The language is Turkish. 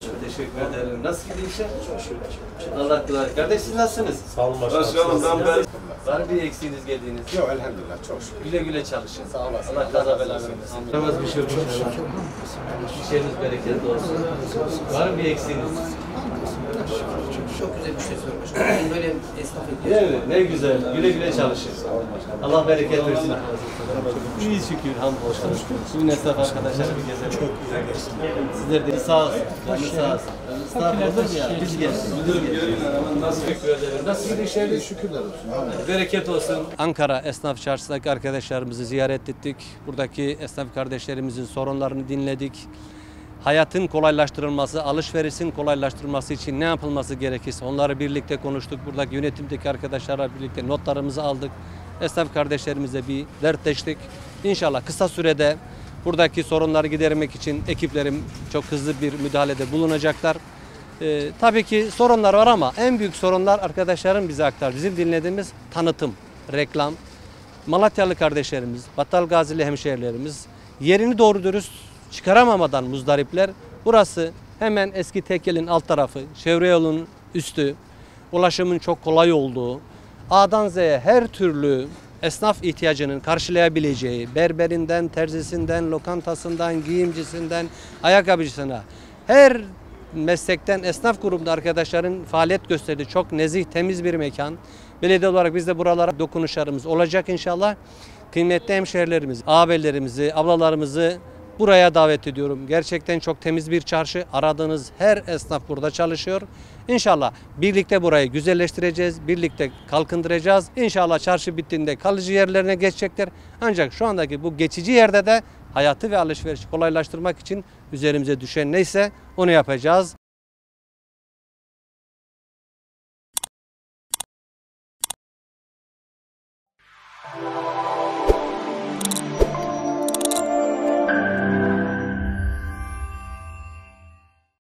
Çok teşekkür ederim. Nasıl gidiyor işler? Çok şükür. Allah kolaylık. Kardeş siz nasılsınız? Sağ olun başkanım. Başkanım var bir eksiğiniz geldiğiniz. Yok elhamdülillah çok şükür. Güle güle çalışın. Sağ olasın. Allah kaza bela vermesin. Namaz bir şey yok. İşleriniz bereketli olsun. Var mı bir eksiğiniz? Çok güzel bir şey sormuş. Böyle esnaf ediyor. Değil mi? Ne güzel. Güle güle çalışın. Allah bereket versin. İyi şükür. Hamdolsun. Bugün esnaf arkadaşlarla bir gezelim. Çok güzel geçti. Sizler de sağ olsun. Canınız sağ olsun. Estağfurullah ya. Biz gelsin. Müdürüm görüyorlar ama nasıl teşekkür ederim. Nasıl gidiyor işleriniz? Şükürler olsun. Bereket olsun. Ankara Esnaf Çarşısı'ndaki arkadaşlarımızı ziyaret ettik. Buradaki esnaf kardeşlerimizin sorunlarını dinledik. Hayatın kolaylaştırılması, alışverişin kolaylaştırılması için ne yapılması gerekirse onları birlikte konuştuk. Buradaki yönetimdeki arkadaşlarla birlikte notlarımızı aldık. Esnaf kardeşlerimizle bir dertleştik. İnşallah kısa sürede buradaki sorunları gidermek için ekiplerim çok hızlı bir müdahalede bulunacaklar. Tabii ki sorunlar var ama en büyük sorunlar arkadaşlarım bize aktar. Bizim dinlediğimiz tanıtım, reklam. Malatyalı kardeşlerimiz, Battal Gazili hemşehrilerimiz yerini doğru dürüst çıkaramamadan muzdaripler. Burası hemen eski Tekel'in alt tarafı, çevre yolunun üstü, ulaşımın çok kolay olduğu, A'dan Z'ye her türlü esnaf ihtiyacının karşılayabileceği, berberinden, terzisinden, lokantasından, giyimcisinden, ayakkabıcısına her meslekten esnaf grubunda arkadaşların faaliyet gösterdiği çok nezih, temiz bir mekan. Belediye olarak biz de buralara dokunuşlarımız olacak inşallah. Kıymetli hemşehrilerimiz, ağabeylerimizi, ablalarımızı buraya davet ediyorum. Gerçekten çok temiz bir çarşı. Aradığınız her esnaf burada çalışıyor. İnşallah birlikte burayı güzelleştireceğiz, birlikte kalkındıracağız. İnşallah çarşı bittiğinde kalıcı yerlerine geçecekler. Ancak şu andaki bu geçici yerde de hayatı ve alışverişi kolaylaştırmak için üzerimize düşen neyse onu yapacağız.